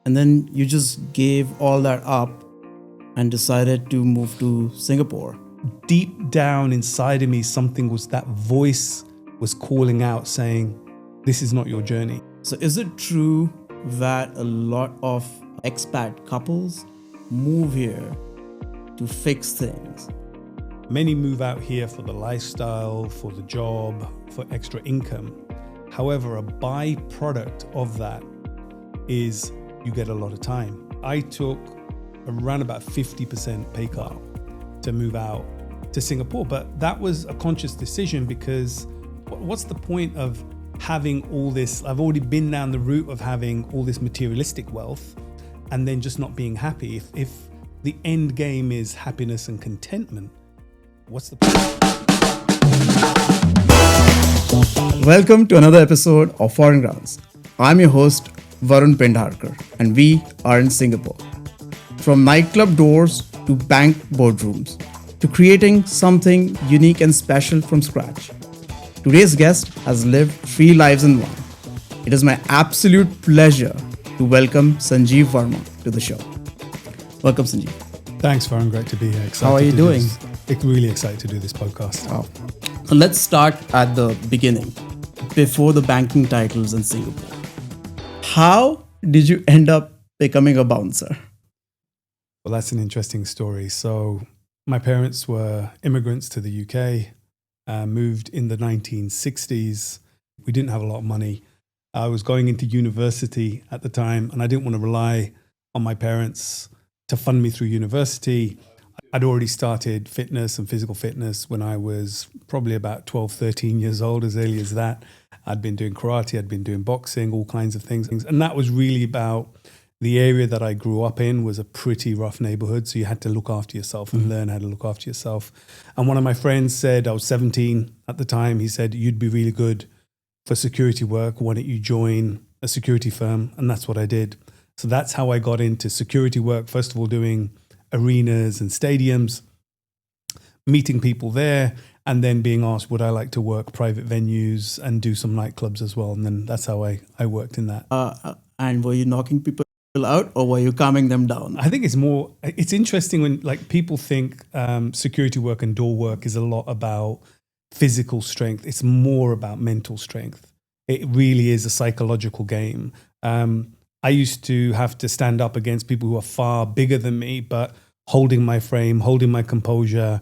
And then you just gave all that up and decided to move to Singapore. Deep down inside of me, that voice was calling out saying, this is not your journey. So is it true that a lot of expat couples move here to fix things? Many move out here for the lifestyle, for the job, for extra income. However, a byproduct of that is you get a lot of time. I took around about 50% pay cut to move out to Singapore, but that was a conscious decision because what's the point of having all this? I've already been down the route of having all this materialistic wealth and then just not being happy. If the end game is happiness and contentment, what's the point? Welcome to another episode of Foreign Grounds. I'm your host, Varun Pendharkar, and we are in Singapore. From nightclub doors to bank boardrooms to creating something unique and special from scratch. Today's guest has lived 3 lives in one. It is my absolute pleasure to welcome Sanjeev Verma to the show. Welcome, Sanjeev. Thanks, Varun. Great to be here. Excited. How are you doing? Really excited to do this podcast. Wow. So let's start at the beginning, before the banking titles in Singapore. How did you end up becoming a bouncer? Well, that's an interesting story. So my parents were immigrants to the UK, moved in the 1960s. We didn't have a lot of money. I was going into university at the time, and I didn't want to rely on my parents to fund me through university. I'd already started fitness and physical fitness when I was probably about 12, 13 years old, as early as that. I'd been doing karate, I'd been doing boxing, all kinds of things. And that was really about the area that I grew up in was a pretty rough neighborhood. So you had to look after yourself and learn how to look after yourself. And one of my friends said, I was 17 at the time, he said, you'd be really good for security work. Why don't you join a security firm? And that's what I did. So that's how I got into security work. First of all, doing arenas and stadiums, meeting people there, and then being asked, would I like to work private venues and do some nightclubs as well? And then that's how I worked in that. And were you knocking people out or were you calming them down? I think it's interesting when like people think security work and door work is a lot about physical strength. It's more about mental strength. It really is a psychological game. I used to have to stand up against people who are far bigger than me, but holding my frame, holding my composure.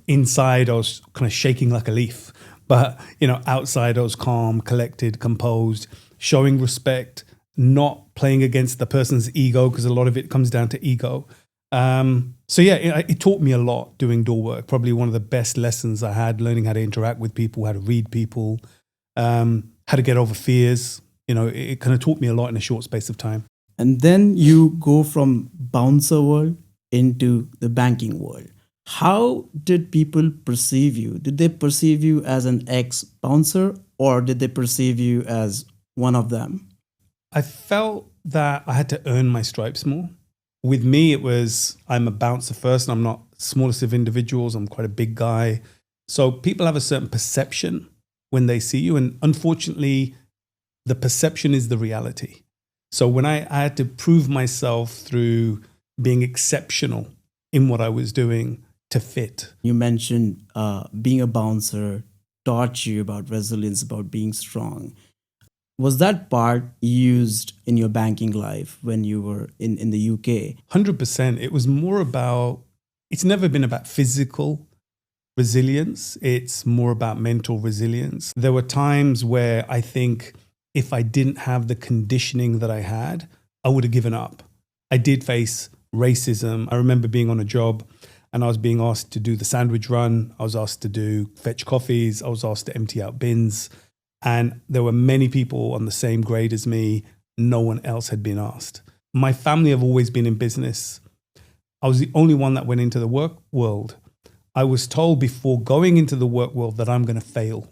Inside I was kind of shaking like a leaf, but outside I was calm, collected, composed, showing respect, not playing against the person's ego, because a lot of it comes down to ego. It taught me a lot doing door work. Probably one of the best lessons I had, learning how to interact with people, how to read people, how to get over fears. It kind of taught me a lot in a short space of time. And then you go from bouncer world into the banking world. How did people perceive you? Did they perceive you as an ex-bouncer or did they perceive you as one of them? I felt that I had to earn my stripes more. With me, it was, I'm a bouncer first, and I'm not the smallest of individuals. I'm quite a big guy. So people have a certain perception when they see you. And unfortunately, the perception is the reality. So when I had to prove myself through being exceptional in what I was doing to fit. You mentioned being a bouncer taught you about resilience, about being strong. Was that part used in your banking life when you were in the UK? 100%. It was more about, it's never been about physical resilience. It's more about mental resilience. There were times where I think if I didn't have the conditioning that I had, I would have given up. I did face racism. I remember being on a job and I was being asked to do the sandwich run. I was asked to fetch coffees. I was asked to empty out bins. And there were many people on the same grade as me. No one else had been asked. My family have always been in business. I was the only one that went into the work world. I was told before going into the work world that I'm going to fail,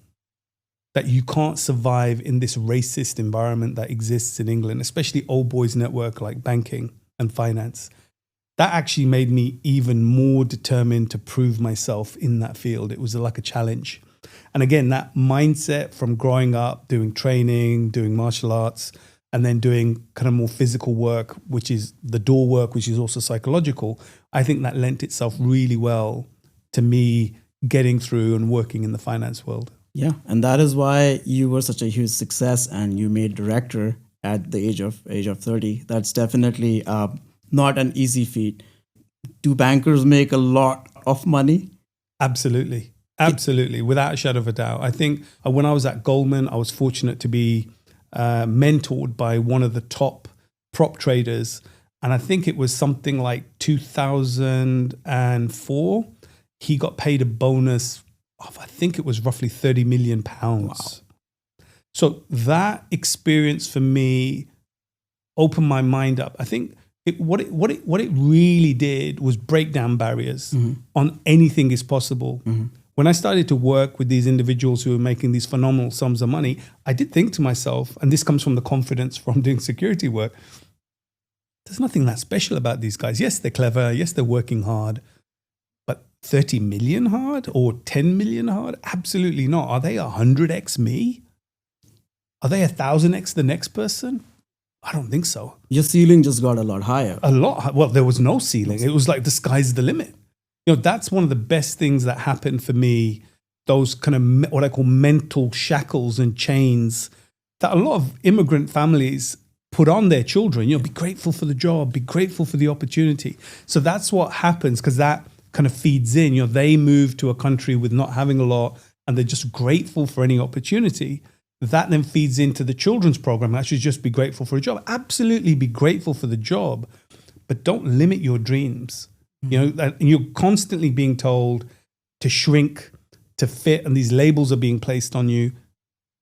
that you can't survive in this racist environment that exists in England, especially old boys network like banking and finance. That actually made me even more determined to prove myself in that field. It was like a challenge. And again, that mindset from growing up, doing training, doing martial arts, and then doing kind of more physical work, which is the door work, which is also psychological, I think that lent itself really well to me getting through and working in the finance world. Yeah, and that is why you were such a huge success and you made director at the age of 30. That's definitely not an easy feat. Do bankers make a lot of money? Absolutely. Absolutely. Without a shadow of a doubt. I think when I was at Goldman, I was fortunate to be mentored by one of the top prop traders. And I think it was something like 2004. He got paid a bonus of, I think it was roughly 30 million pounds. Wow. So that experience for me opened my mind up. I think what it really did was break down barriers on anything is possible. When I started to work with these individuals who were making these phenomenal sums of money, I did think to myself, and this comes from the confidence from doing security work, there's nothing that special about these guys. Yes, they're clever. Yes, they're working hard. But 30 million hard or 10 million hard? Absolutely not. Are they 100x me? Are they 1,000x the next person? I don't think so. Your ceiling just got a lot higher. A lot. Well, there was no ceiling. It was like the sky's the limit. You know, that's one of the best things that happened for me, those kind of what I call mental shackles and chains that a lot of immigrant families put on their children. You know, be grateful for the job, be grateful for the opportunity. So that's what happens because that kind of feeds in. You know, they move to a country with not having a lot and they're just grateful for any opportunity. That then feeds into the children's program. Actually, just be grateful for a job. Absolutely be grateful for the job, but don't limit your dreams. You know, and you're constantly being told to shrink, to fit, and these labels are being placed on you.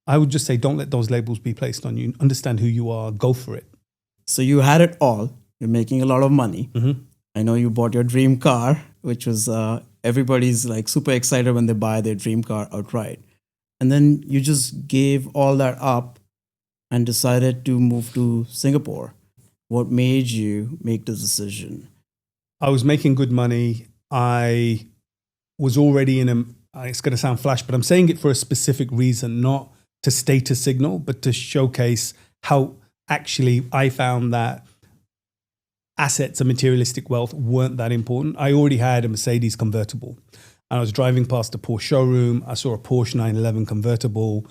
I would just say, don't let those labels be placed on you. Understand who you are. Go for it. So you had it all. You're making a lot of money. I know you bought your dream car, which was everybody's like super excited when they buy their dream car outright. And then you just gave all that up and decided to move to Singapore. What made you make the decision? I was making good money. I was already in a, it's going to sound flash, but I'm saying it for a specific reason, not to status signal, but to showcase how actually I found that assets and materialistic wealth weren't that important. I already had a Mercedes convertible. And I was driving past a Porsche showroom. I saw a Porsche 911 convertible.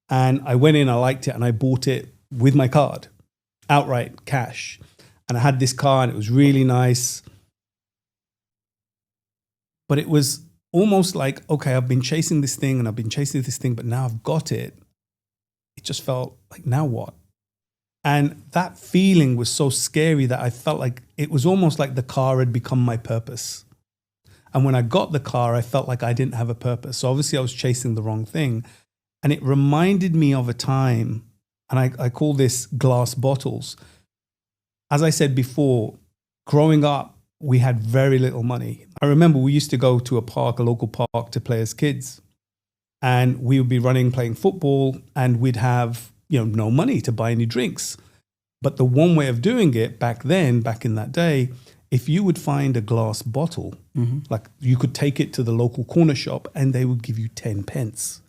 And I went in, I liked it, and I bought it with my card, outright cash. And I had this car, and it was really nice. But it was almost like, okay, I've been chasing this thing and I've been chasing this thing, but now I've got it. It just felt like, now what? And that feeling was so scary that I felt like it was almost like the car had become my purpose. And when I got the car, I felt like I didn't have a purpose. So obviously I was chasing the wrong thing. And it reminded me of a time, and I call this glass bottles. As I said before, growing up, we had very little money. I remember we used to go to a park, a local park, to play as kids. And we would be playing football, and we'd have, no money to buy any drinks. But the one way of doing it back then, back in that day, if you would find a glass bottle, like you could take it to the local corner shop and they would give you 10 pence.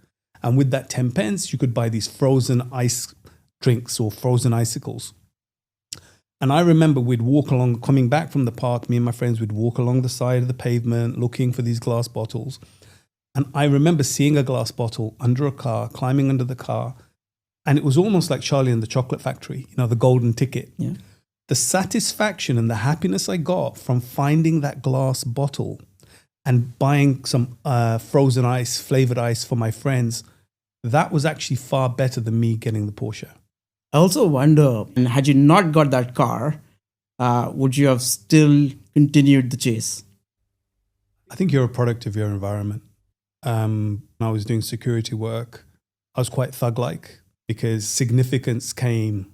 And with that 10 pence, you could buy these frozen ice drinks or frozen icicles. And I remember we'd walk along, coming back from the park, me and my friends would walk along the side of the pavement looking for these glass bottles. And I remember seeing a glass bottle under a car, climbing under the car. And it was almost like Charlie and the Chocolate Factory, the golden ticket. Yeah. The satisfaction and the happiness I got from finding that glass bottle and buying some frozen ice, flavored ice for my friends, that was actually far better than me getting the Porsche. I also wonder, and had you not got that car, would you have still continued the chase? I think you're a product of your environment. When I was doing security work, I was quite thug-like because significance came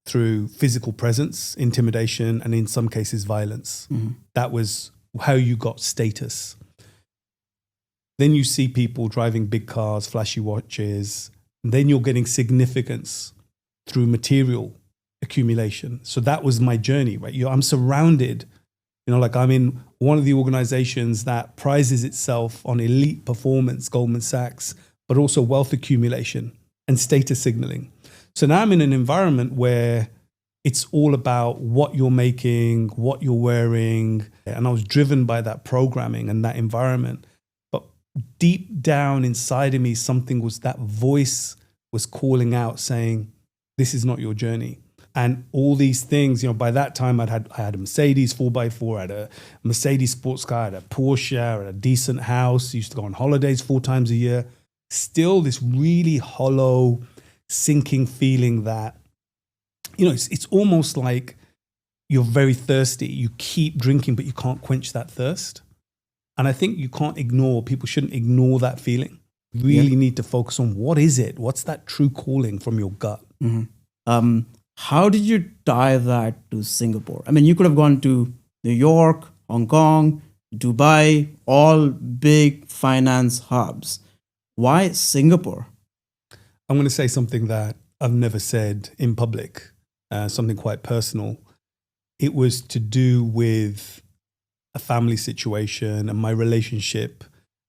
through physical presence, intimidation, and in some cases, violence. That was how you got status. Then you see people driving big cars, flashy watches, and then you're getting significance through material accumulation. So that was my journey, right? I'm surrounded, like I'm in one of the organizations that prizes itself on elite performance, Goldman Sachs, but also wealth accumulation and status signaling. So now I'm in an environment where it's all about what you're making, what you're wearing. And I was driven by that programming and that environment. But deep down inside of me, that voice was calling out saying, this is not your journey. And all these things, by that time I had a Mercedes 4x4, I had a Mercedes sports car, I had a Porsche, I had a decent house, used to go on holidays 4 times a year. Still this really hollow, sinking feeling that, it's almost like you're very thirsty. You keep drinking, but you can't quench that thirst. And I think people shouldn't ignore that feeling. Really need to focus on what is it? What's that true calling from your gut? Mm-hmm. How did you tie that to Singapore? I mean, you could have gone to New York, Hong Kong, Dubai, all big finance hubs. Why Singapore? I'm going to say something that I've never said in public, something quite personal. It was to do with a family situation and my relationship.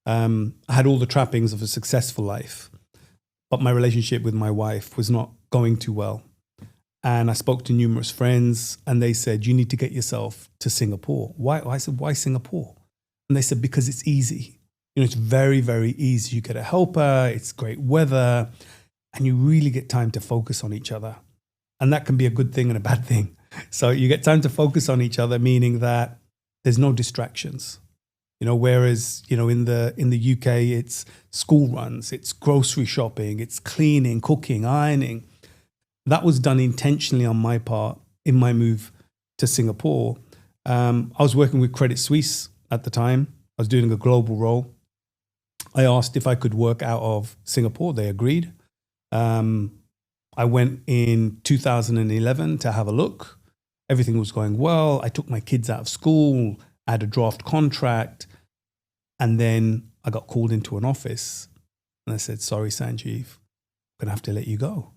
I had all the trappings of a successful life, but my relationship with my wife was not going too well. And I spoke to numerous friends and they said, you need to get yourself to Singapore. Why? I said, why Singapore? And they said, because it's easy. It's very, very easy. You get a helper, it's great weather, and you really get time to focus on each other. And that can be a good thing and a bad thing. So you get time to focus on each other, meaning that there's no distractions. Whereas, in the UK, it's school runs, it's grocery shopping, it's cleaning, cooking, ironing. That was done intentionally on my part in my move to Singapore. I was working with Credit Suisse at the time. I was doing a global role. I asked if I could work out of Singapore. They agreed. I went in 2011 to have a look. Everything was going well. I took my kids out of school. I had a draft contract. And then I got called into an office. And I said, sorry, Sanjeev, I'm going to have to let you go.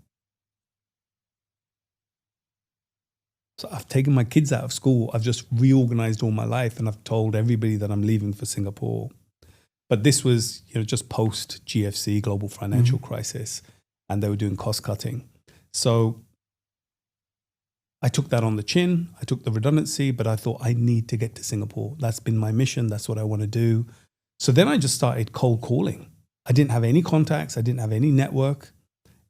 So I've taken my kids out of school. I've just reorganized all my life. And I've told everybody that I'm leaving for Singapore. But this was, just post GFC, global financial crisis, and they were doing cost cutting. So I took that on the chin. I took the redundancy, but I thought I need to get to Singapore. That's been my mission. That's what I want to do. So then I just started cold calling. I didn't have any contacts. I didn't have any network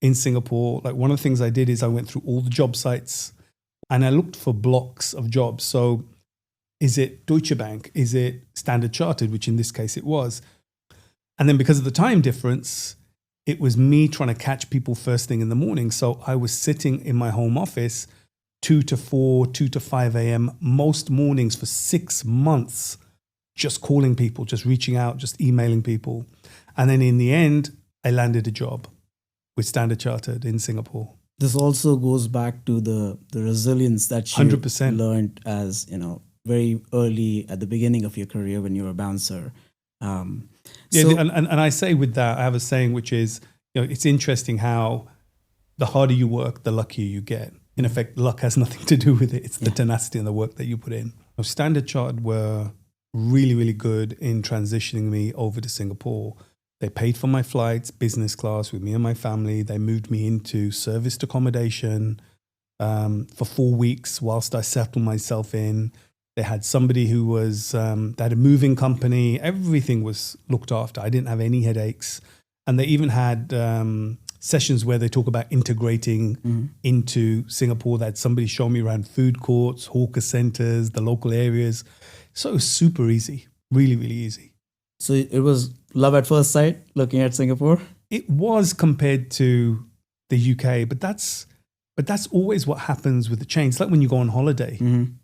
in Singapore. Like one of the things I did is I went through all the job sites and I looked for blocks of jobs. So is it Deutsche Bank? Is it Standard Chartered, which in this case it was? And then because of the time difference, it was me trying to catch people first thing in the morning. So I was sitting in my home office 2 to 4, 2 to 5 a.m. most mornings for 6 months, just calling people, just reaching out, just emailing people. And then in the end, I landed a job with Standard Chartered in Singapore. This also goes back to the resilience that you 100%. learned as, very early at the beginning of your career when you were a bouncer. And I say with that, I have a saying, which is, it's interesting how the harder you work, the luckier you get. In effect, luck has nothing to do with it. It's the tenacity and the work that you put in. Standard Chartered were really, really good in transitioning me over to Singapore. They paid for my flights, business class with me and my family. They moved me into serviced accommodation for 4 weeks whilst I settled myself in. They had somebody who was, they had a moving company. Everything was looked after. I didn't have any headaches. And they even had sessions where they talk about integrating into Singapore. They had somebody show me around food courts, hawker centers, the local areas. So it was super easy, really, really easy. So it was love at first sight looking at Singapore? It was compared to the UK, but that's always what happens with the change. It's like when you go on holiday,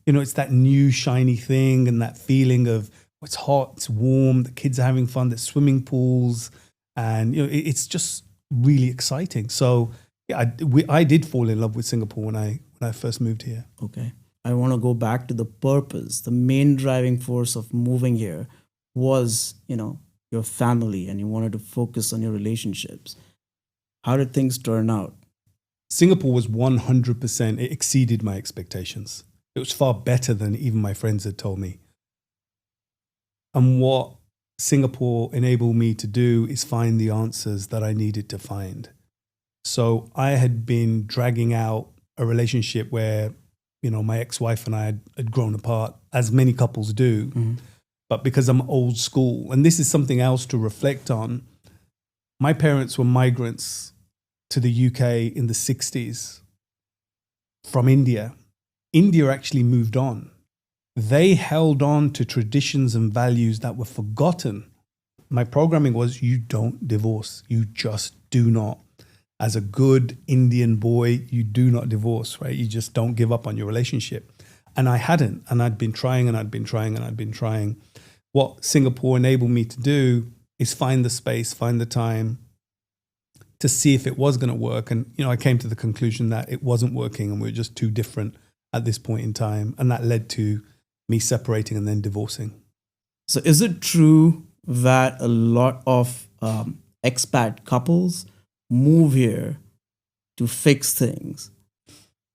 it's that new shiny thing and that feeling of it's hot, it's warm, the kids are having fun, there's swimming pools, and it's just really exciting. So yeah, I did fall in love with Singapore when I first moved here. Okay. I want to go back to the purpose. The main driving force of moving here was, your family, and you wanted to focus on your relationships. How did things turn out? Singapore was 100%, it exceeded my expectations. It was far better than even my friends had told me. And what Singapore enabled me to do is find the answers that I needed to find. So I had been dragging out a relationship where, my ex-wife and I had grown apart, as many couples do. But because I'm old school, and this is something else to reflect on, my parents were migrants to the UK in the 60s from India. India actually moved on. They held on to traditions and values that were forgotten. My programming was, you don't divorce. You just do not. As a good Indian boy, you do not divorce, right? You just don't give up on your relationship. And I hadn't. And I'd been trying and I'd been trying and I'd been trying. What Singapore enabled me to do is find the space, find the time to see if it was going to work. And, I came to the conclusion that it wasn't working and we were just too different at this point in time. And that led to me separating and then divorcing. So is it true that a lot of expat couples move here to fix things?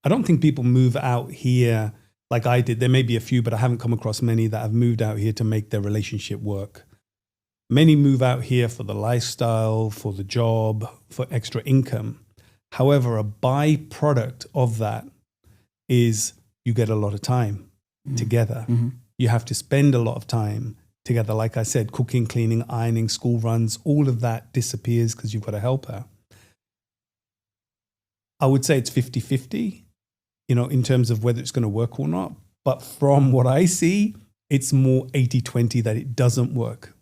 I don't think people move out here like I did. There may be a few, but I haven't come across many that have moved out here to make their relationship work. Many move out here for the lifestyle, for the job, for extra income. However, a byproduct of that is you get a lot of time together. You have to spend a lot of time together. Like I said, cooking, cleaning, ironing, school runs, all of that disappears because you've got a helper. I would say it's 50-50, in terms of whether it's going to work or not. But from what I see, it's more 80-20 that it doesn't work.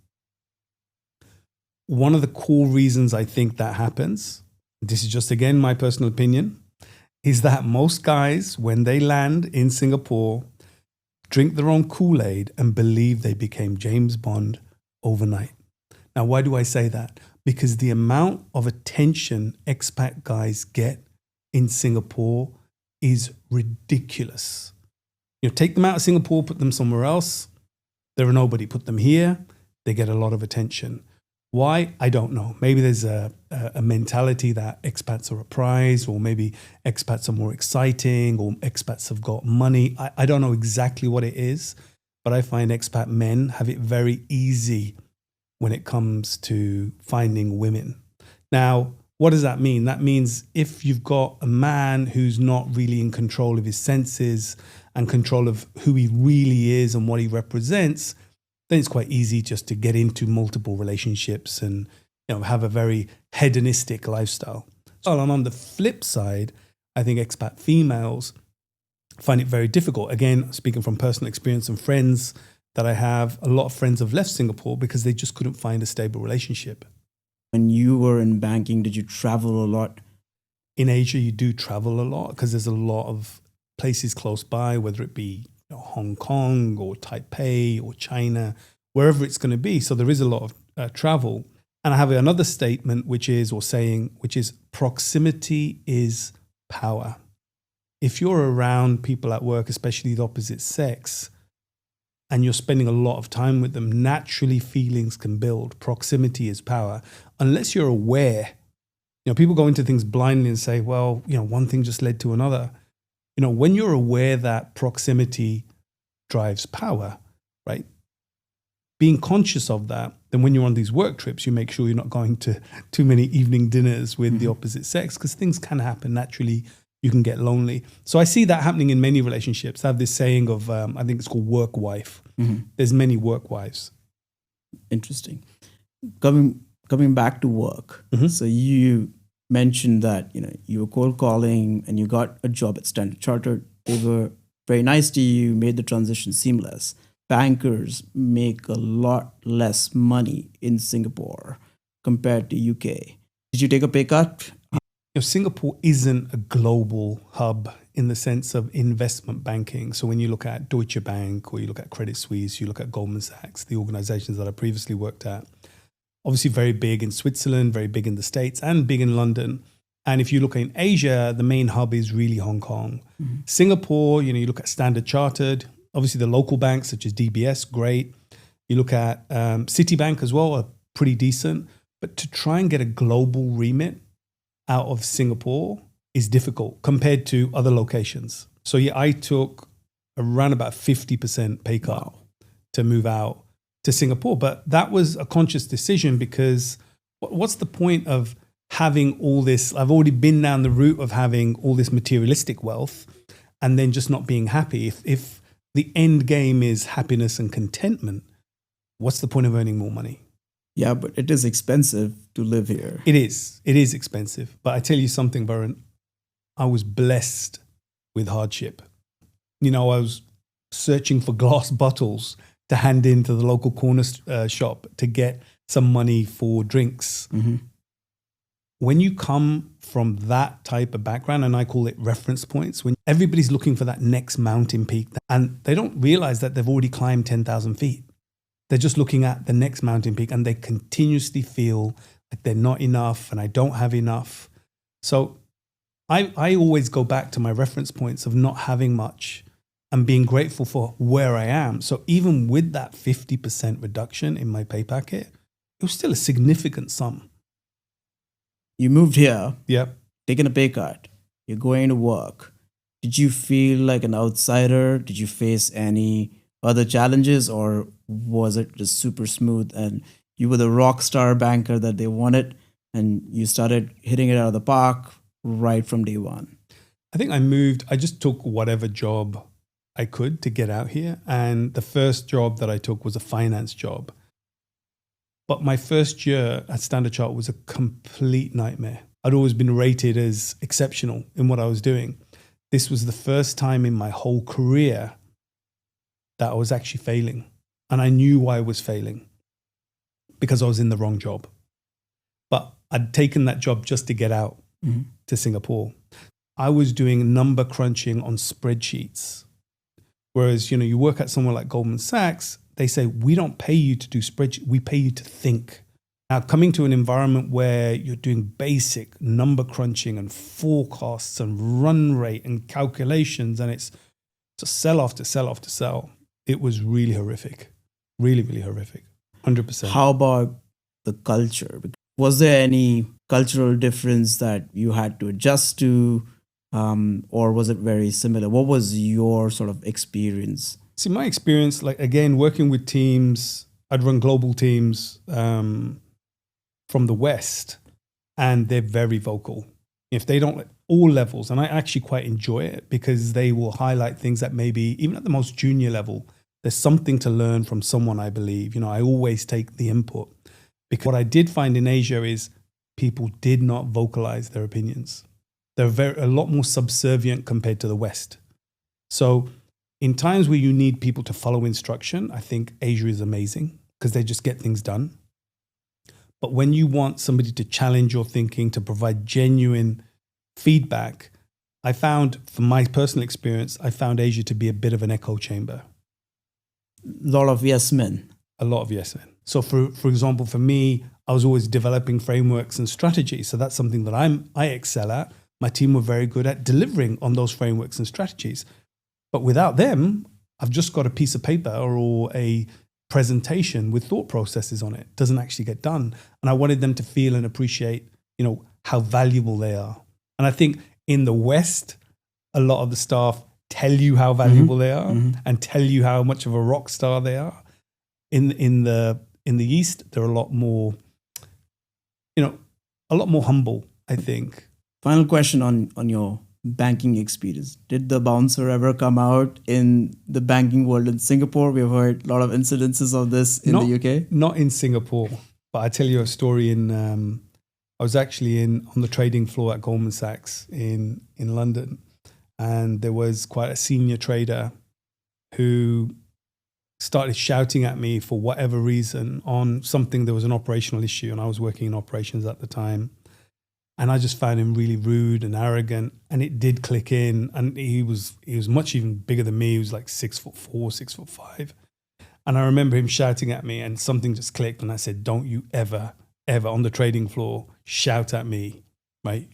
One of the core reasons I think that happens, this is just, again, my personal opinion, is that most guys, when they land in Singapore, drink their own Kool-Aid and believe they became James Bond overnight. Now, why do I say that? Because the amount of attention expat guys get in Singapore is ridiculous. Take them out of Singapore, put them somewhere else. They're a nobody. Put them here, they get a lot of attention. Why? I don't know. Maybe there's a mentality that expats are a prize, or maybe expats are more exciting, or expats have got money. I don't know exactly what it is, but I find expat men have it very easy when it comes to finding women. Now, what does that mean? That means if you've got a man who's not really in control of his senses and control of who he really is and what he represents, then it's quite easy just to get into multiple relationships and have a very hedonistic lifestyle. So, and on the flip side, I think expat females find it very difficult. Again, speaking from personal experience and friends that I have, a lot of friends have left Singapore because they just couldn't find a stable relationship. When you were in banking, did you travel a lot? In Asia, you do travel a lot because there's a lot of places close by, whether it be Hong Kong or Taipei or China, wherever it's going to be. So there is a lot of travel. And I have another statement, which is proximity is power. If you're around people at work, especially the opposite sex, and you're spending a lot of time with them, naturally feelings can build. Proximity is power. Unless you're aware, people go into things blindly and say, well, one thing just led to another. When you're aware that proximity drives power, right? Being conscious of that, then when you're on these work trips, you make sure you're not going to too many evening dinners with the opposite sex, because things can happen naturally. You can get lonely. So I see that happening in many relationships. I have this saying of, I think it's called work wife. There's many work wives. Interesting. Coming back to work. So you mentioned that, you were cold calling and you got a job at Standard Chartered. They were very nice to you, made the transition seamless. Bankers make a lot less money in Singapore compared to UK. Did you take a pay cut? Singapore isn't a global hub in the sense of investment banking. So when you look at Deutsche Bank or you look at Credit Suisse, you look at Goldman Sachs, the organizations that I previously worked at, obviously very big in Switzerland, very big in the States, and big in London. And if you look in Asia, the main hub is really Hong Kong. Singapore, you look at Standard Chartered, obviously the local banks such as DBS, great. You look at Citibank as well, are pretty decent. But to try and get a global remit out of Singapore is difficult compared to other locations. So yeah, I took around about 50% pay cut to move out to Singapore. But that was a conscious decision, because what's the point of having all this, I've already been down the route of having all this materialistic wealth and then just not being happy. If the end game is happiness and contentment, what's the point of earning more money? Yeah, but it is expensive to live here. It is expensive. But I tell you something, Varun, I was blessed with hardship. I was searching for glass bottles to hand into the local corner shop to get some money for drinks. Mm-hmm. When you come from that type of background, and I call it reference points, when everybody's looking for that next mountain peak and they don't realize that they've already climbed 10,000 feet. They're just looking at the next mountain peak and they continuously feel like they're not enough and I don't have enough. So I always go back to my reference points of not having much and being grateful for where I am. So even with that 50% reduction in my pay packet, it was still a significant sum. You moved here, Yep. taking a pay cut. You're going to work. Did you feel like an outsider? Did you face any other challenges, or was it just super smooth and you were the rock star banker that they wanted and you started hitting it out of the park right from day one? I think I just took whatever job I could to get out here. And the first job that I took was a finance job. But my first year at Standard Chartered was a complete nightmare. I'd always been rated as exceptional in what I was doing. This was the first time in my whole career that I was actually failing. And I knew why I was failing, because I was in the wrong job. But I'd taken that job just to get out to Singapore. I was doing number crunching on spreadsheets. Whereas, you work at somewhere like Goldman Sachs, they say, we don't pay you to do spreadsheets, we pay you to think. Now, coming to an environment where you're doing basic number crunching and forecasts and run rate and calculations, and it's just sell after sell after sell, it was really horrific. Really, really horrific. 100%. How about the culture? Was there any cultural difference that you had to adjust to, or was it very similar? What was your sort of experience? See, my experience, like, again, working with teams, I'd run global teams from the West, and they're very vocal. If they don't, all levels, and I actually quite enjoy it because they will highlight things that maybe, even at the most junior level, there's something to learn from someone, I believe. I always take the input. Because what I did find in Asia is people did not vocalize their opinions. They're a lot more subservient compared to the West. So in times where you need people to follow instruction, I think Asia is amazing because they just get things done. But when you want somebody to challenge your thinking, to provide genuine feedback, I found, from my personal experience, I found Asia to be a bit of an echo chamber. A lot of yes men. A lot of yes men. So for example, for me, I was always developing frameworks and strategies. So that's something that I excel at. My team were very good at delivering on those frameworks and strategies. But without them, I've just got a piece of paper or a presentation with thought processes on it. It doesn't actually get done. And I wanted them to feel and appreciate, how valuable they are. And I think in the West, a lot of the staff tell you how valuable they are and tell you how much of a rock star they are. In the East, they're a lot more, humble, I think. Final question on your banking experience. Did the bouncer ever come out in the banking world in Singapore? We've heard a lot of incidences of this in the UK. Not in Singapore, but I tell you a story I was actually on the trading floor at Goldman Sachs in London, and there was quite a senior trader who started shouting at me for whatever reason on something. There was an operational issue, and I was working in operations at the time. And I just found him really rude and arrogant, and it did click in. And he was much even bigger than me. He was like 6'4", 6'5". And I remember him shouting at me, and something just clicked. And I said, "Don't you ever on the trading floor shout at me, right?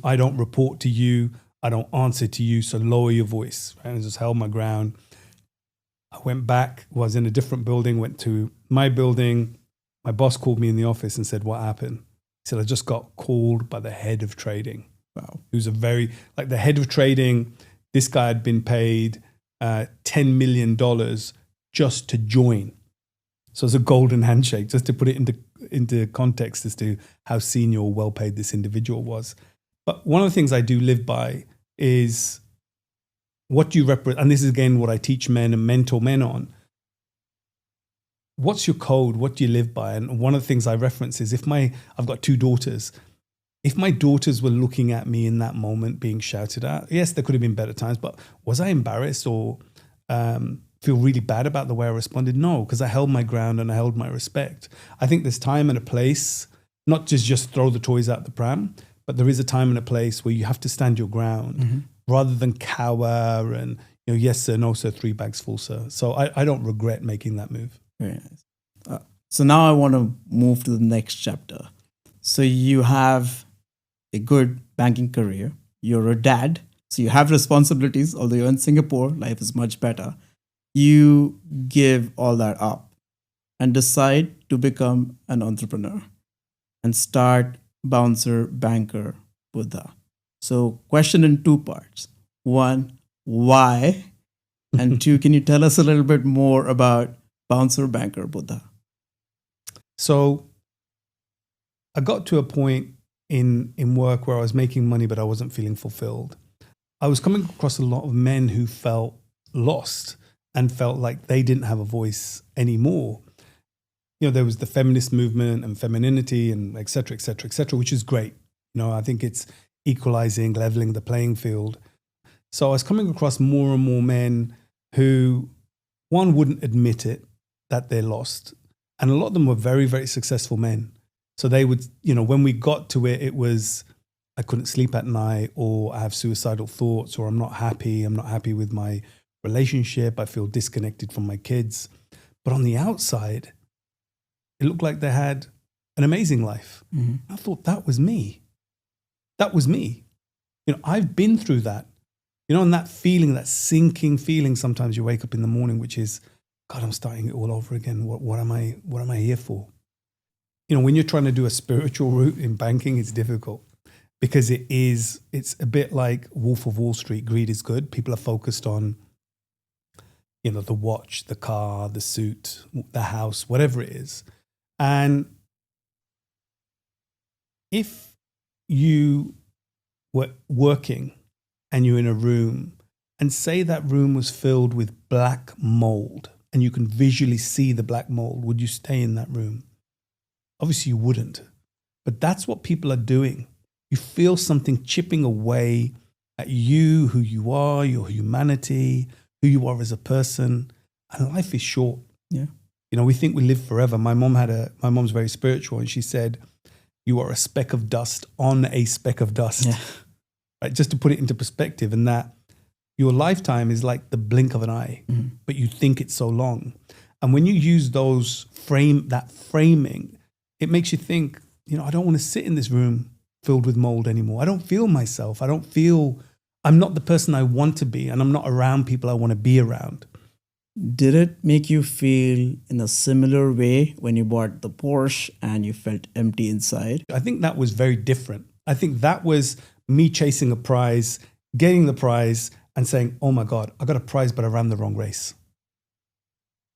I don't report to you. I don't answer to you. So lower your voice." Right? And I just held my ground. I went back, was in a different building, went to my building. My boss called me in the office and said, "What happened?" He said, "I just got called by the head of trading." Wow. Who's the head of trading. This guy had been paid $10 million just to join. So it's a golden handshake, just to put it into context as to how senior or well paid this individual was. But one of the things I do live by is what you represent. And this is again what I teach men and mentor men on. What's your code? What do you live by? And one of the things I reference is I've got 2 daughters. If my daughters were looking at me in that moment being shouted at, yes, there could have been better times, but was I embarrassed or feel really bad about the way I responded? No, because I held my ground and I held my respect. I think there's time and a place, not just throw the toys out the pram, but there is a time and a place where you have to stand your ground rather than cower and, yes sir, no sir, 3 bags full sir. So I don't regret making that move. Very nice. So now I want to move to the next chapter. So you have a good banking career. You're a dad, so you have responsibilities. Although you're in Singapore, life is much better. You give all that up and decide to become an entrepreneur and start Bouncer Banker Buddha. So question in 2 parts. 1, why? And 2, can you tell us a little bit more about Bouncer Banker Buddha? So I got to a point in work where I was making money, but I wasn't feeling fulfilled. I was coming across a lot of men who felt lost and felt like they didn't have a voice anymore. There was the feminist movement and femininity and et cetera, which is great. I think it's equalizing, leveling the playing field. So I was coming across more and more men who, one, wouldn't admit it, that they're lost. And a lot of them were very, very successful men. So they would, when we got to it, it was, I couldn't sleep at night, or I have suicidal thoughts, or I'm not happy with my relationship, I feel disconnected from my kids. But on the outside, it looked like they had an amazing life. I thought, that was me. I've been through that. And that feeling, that sinking feeling, sometimes you wake up in the morning, which is, God, I'm starting it all over again. What am I here for? When you're trying to do a spiritual route in banking, it's difficult because it's a bit like Wolf of Wall Street. Greed is good. People are focused on, the watch, the car, the suit, the house, whatever it is. And if you were working and you're in a room and say that room was filled with black mold and you can visually see the black mold, would you stay in that room? Obviously you wouldn't, but that's what people are doing. You feel something chipping away at you, who you are, your humanity, who you are as a person, and life is short. Yeah. We think we live forever. My mom's very spiritual, and she said, you are a speck of dust on a speck of dust. Yeah. Right? Just to put it into perspective, and that your lifetime is like the blink of an eye, but you think it's so long. And when you use that framing, it makes you think, I don't want to sit in this room filled with mold anymore. I don't feel myself. I'm not the person I want to be, and I'm not around people I want to be around. Did it make you feel in a similar way when you bought the Porsche and you felt empty inside? I think that was very different. I think that was me chasing a prize, getting the prize, and saying, oh my God, I got a prize, but I ran the wrong race.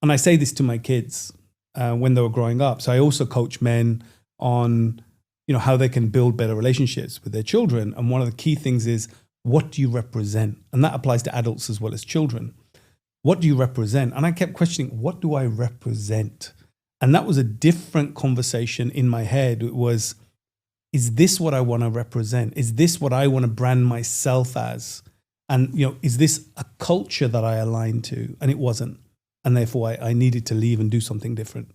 And I say this to my kids when they were growing up. So I also coach men on, how they can build better relationships with their children. And one of the key things is, what do you represent? And that applies to adults as well as children. What do you represent? And I kept questioning, what do I represent? And that was a different conversation in my head. It was, is this what I want to represent? Is this what I want to brand myself as? And, is this a culture that I align to? And it wasn't. And therefore I needed to leave and do something different.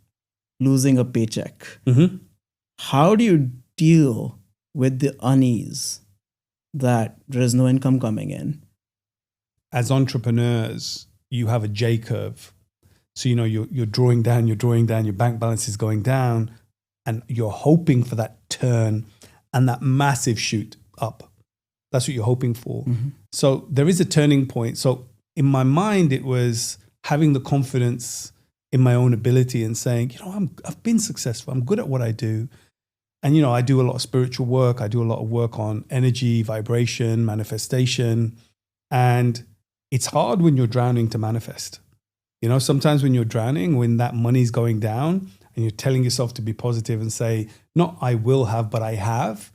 Losing a paycheck. How do you deal with the unease that there is no income coming in? As entrepreneurs, you have a J curve. So, you're drawing down, your bank balance is going down, and you're hoping for that turn and that massive shoot up. That's what you're hoping for. So there is a turning point. So in my mind, it was having the confidence in my own ability and saying, I've been successful. I'm good at what I do. And, I do a lot of spiritual work. I do a lot of work on energy, vibration, manifestation. And it's hard when you're drowning to manifest. Sometimes when you're drowning, when that money's going down and you're telling yourself to be positive and say, not I will have, but I have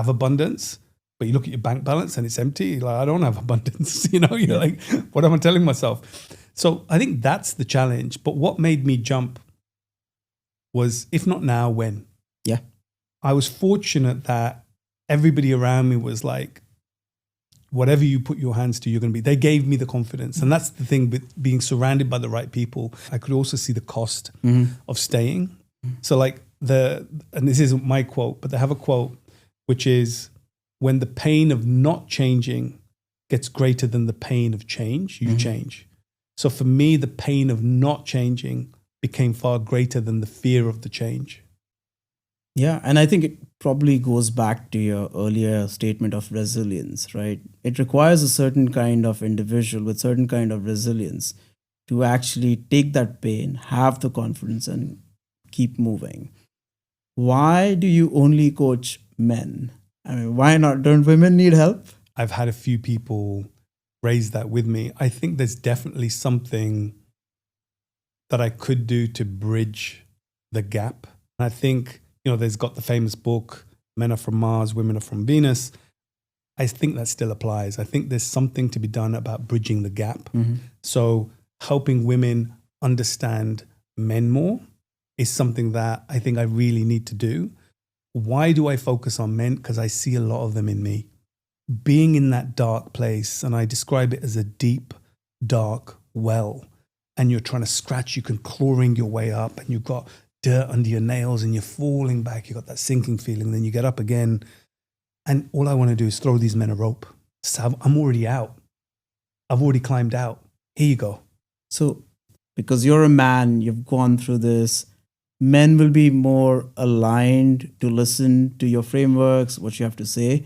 abundance. But you look at your bank balance and it's empty. You're like, I don't have abundance. You're like, what am I telling myself? So I think that's the challenge. But what made me jump was, if not now, when? Yeah. I was fortunate that everybody around me was like, whatever you put your hands to, you're going to be. They gave me the confidence. And that's the thing with being surrounded by the right people. I could also see the cost of staying. So like and this isn't my quote, but they have a quote, which is, when the pain of not changing gets greater than the pain of change, you change. So for me, the pain of not changing became far greater than the fear of the change. Yeah, and I think it probably goes back to your earlier statement of resilience, right? It requires a certain kind of individual with certain kind of resilience to actually take that pain, have the confidence, and keep moving. Why do you only coach men? I mean, why not? Don't women need help? I've had a few people raise that with me. I think there's definitely something that I could do to bridge the gap. And I think, there's got the famous book, Men Are From Mars, Women Are From Venus. I think that still applies. I think there's something to be done about bridging the gap. So helping women understand men more is something that I think I really need to do. Why do I focus on men? Because I see a lot of them in me. Being in that dark place, and I describe it as a deep, dark well, and you're trying to scratch, you can clawing your way up, and you've got dirt under your nails and you're falling back, you've got that sinking feeling, then you get up again. And all I want to do is throw these men a rope. So I'm already out. I've already climbed out. Here you go. So because you're a man, you've gone through this, men will be more aligned to listen to your frameworks, what you have to say.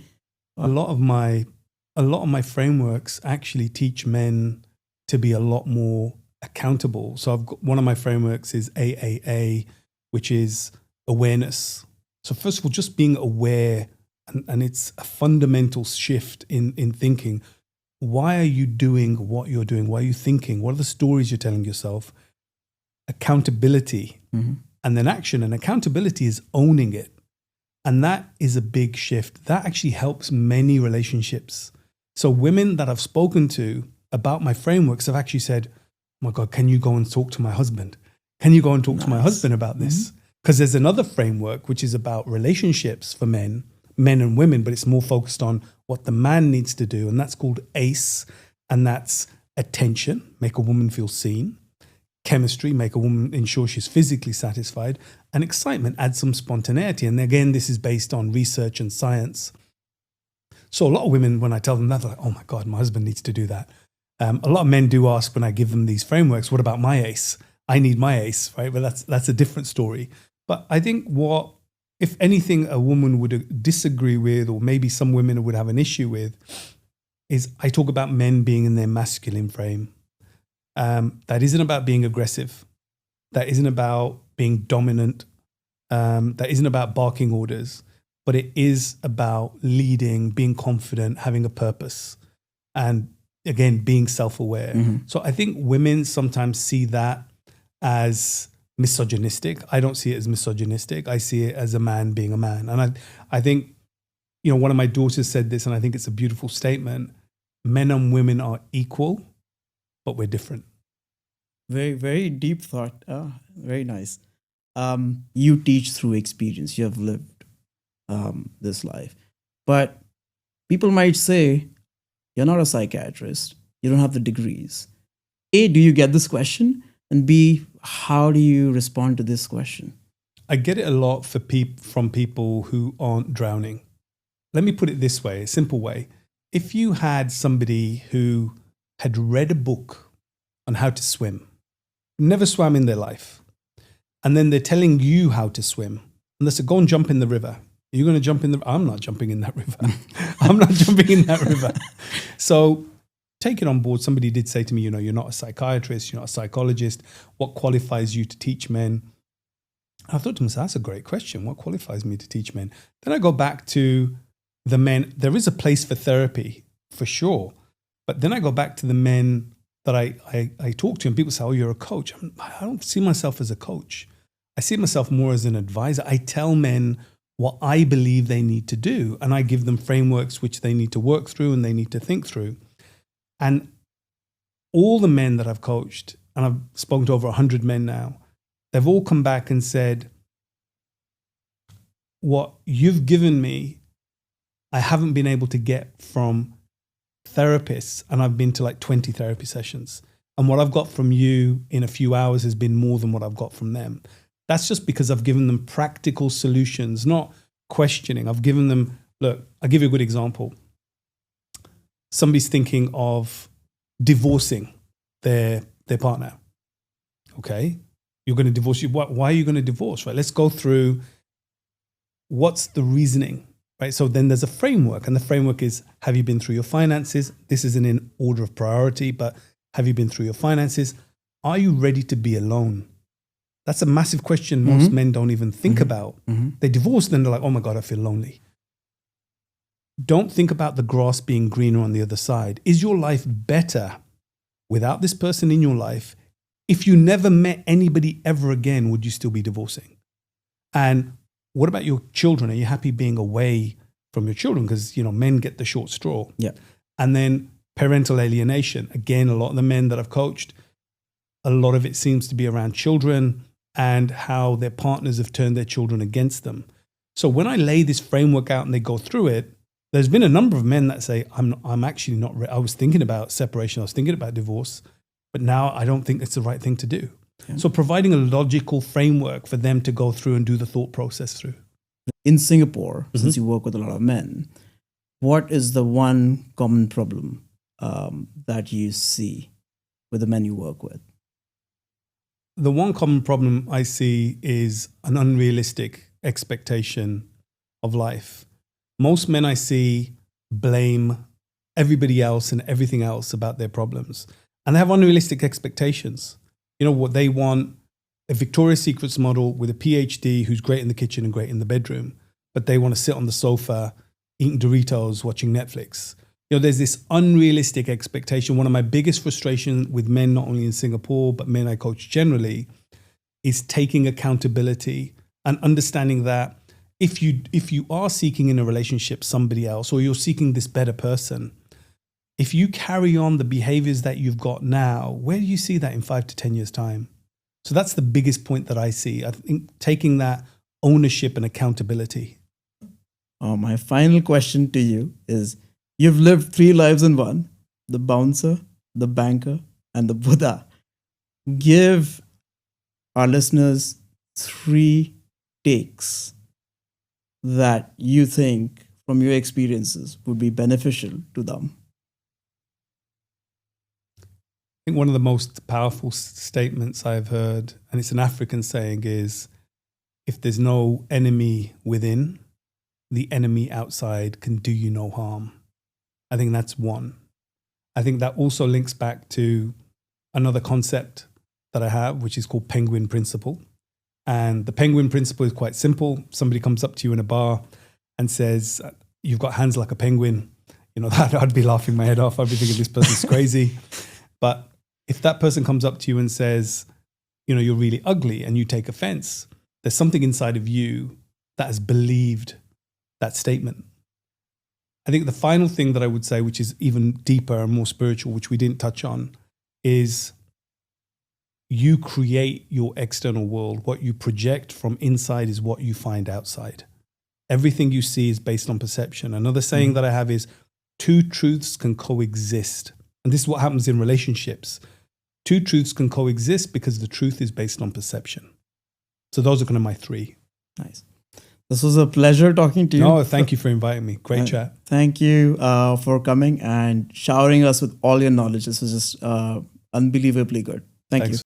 A lot of my frameworks actually teach men to be a lot more accountable. So I've got, one of my frameworks is AAA, which is awareness. So first of all, just being aware, and it's a fundamental shift in thinking. Why are you doing what you're doing? Why are you thinking? What are the stories you're telling yourself? Accountability, and then action. And accountability is owning it. And that is a big shift. That actually helps many relationships. So women that I've spoken to about my frameworks have actually said, oh my God, can you go and talk to my husband? Can you go and talk to my husband about this? Because there's another framework which is about relationships for men and women, but it's more focused on what the man needs to do. And that's called ACE. And that's attention, make a woman feel seen. Chemistry, make a woman ensure she's physically satisfied. And excitement, add some spontaneity. And again, this is based on research and science. So a lot of women, when I tell them that, they're like, oh my God, my husband needs to do that. A lot of men do ask when I give them these frameworks, what about my ACE? I need my ACE, right? But that's a different story. But I think what, if anything, a woman would disagree with, or maybe some women would have an issue with, is I talk about men being in their masculine frame. That isn't about being aggressive. That isn't about being dominant. That isn't about barking orders. But it is about leading, being confident, having a purpose, and again, being self-aware. So I think women sometimes see that as misogynistic. I don't see it as misogynistic. I see it as a man being a man. And I think, one of my daughters said this, and I think it's a beautiful statement. Men and women are equal, but we're different. Very, very deep thought. Very nice. You teach through experience. You have lived this life. But people might say, you're not a psychiatrist. You don't have the degrees. A, do you get this question? And B, how do you respond to this question? I get it a lot from people who aren't drowning. Let me put it this way, a simple way. If you had somebody who had read a book on how to swim, never swam in their life, and then they're telling you how to swim, and they say, go and jump in the river. Are you going to jump in the? I'm not jumping in that river. I'm not jumping in that river. So take it on board. Somebody did say to me, you're not a psychiatrist, you're not a psychologist. What qualifies you to teach men? I thought to myself, that's a great question. What qualifies me to teach men? Then I go back to the men. There is a place for therapy, for sure. But then I go back to the men that I talk to, and people say, oh, you're a coach. I don't see myself as a coach. I see myself more as an advisor. I tell men what I believe they need to do, and I give them frameworks which they need to work through and they need to think through. And all the men that I've coached, and I've spoken to over 100 men now, they've all come back and said, what you've given me, I haven't been able to get from therapists, and I've been to like 20 therapy sessions. And what I've got from you in a few hours has been more than what I've got from them. That's just because I've given them practical solutions, not questioning. I've given them, look, I'll give you a good example. Somebody's thinking of divorcing their partner. Okay, you're going to divorce. Why are you going to divorce? Right? Let's go through what's the reasoning. Right? So then there's a framework, and the framework is, have you been through your finances? This isn't in order of priority, but have you been through your finances? Are you ready to be alone? That's a massive question most men don't even think about. They divorce, then they're like, oh my God, I feel lonely. Don't think about the grass being greener on the other side. Is your life better without this person in your life? If you never met anybody ever again, would you still be divorcing? And what about your children? Are you happy being away from your children? Because, men get the short straw. Yeah. And then parental alienation. Again, a lot of the men that I've coached, a lot of it seems to be around children and how their partners have turned their children against them. So when I lay this framework out and they go through it, there's been a number of men that say, I'm actually not I was thinking about separation, I was thinking about divorce, but now I don't think it's the right thing to do. Yeah. So providing a logical framework for them to go through and do the thought process through. In Singapore, since you work with a lot of men, what is the one common problem that you see with the men you work with? The one common problem I see is an unrealistic expectation of life. Most men I see blame everybody else and everything else about their problems. And they have unrealistic expectations. What they want, a Victoria's Secrets model with a PhD who's great in the kitchen and great in the bedroom, but they want to sit on the sofa, eating Doritos, watching Netflix. There's this unrealistic expectation. One of my biggest frustrations with men, not only in Singapore, but men I coach generally, is taking accountability and understanding that if you are seeking in a relationship somebody else, or you're seeking this better person, if you carry on the behaviors that you've got now, where do you see that in 5 to 10 years' time? So that's the biggest point that I see. I think taking that ownership and accountability. My final question to you is, you've lived 3 lives in one: the bouncer, the banker, and the Buddha. Give our listeners 3 takes that you think from your experiences would be beneficial to them. I think one of the most powerful statements I've heard, and it's an African saying, is, if there's no enemy within, the enemy outside can do you no harm. I think that's one. I think that also links back to another concept that I have, which is called penguin principle. And the penguin principle is quite simple. Somebody comes up to you in a bar and says, you've got hands like a penguin. That I'd be laughing my head off. I'd be thinking this person's crazy. But if that person comes up to you and says, you're really ugly, and you take offense, there's something inside of you that has believed that statement. I think the final thing that I would say, which is even deeper and more spiritual, which we didn't touch on, is you create your external world. What you project from inside is what you find outside. Everything you see is based on perception. Another saying that I have is, 2 truths can coexist. And this is what happens in relationships. 2 truths can coexist because the truth is based on perception. So those are kind of my 3. Nice. This was a pleasure talking to you. No, thank you for inviting me. Great chat. Thank you for coming and showering us with all your knowledge. This was just unbelievably good. Thanks.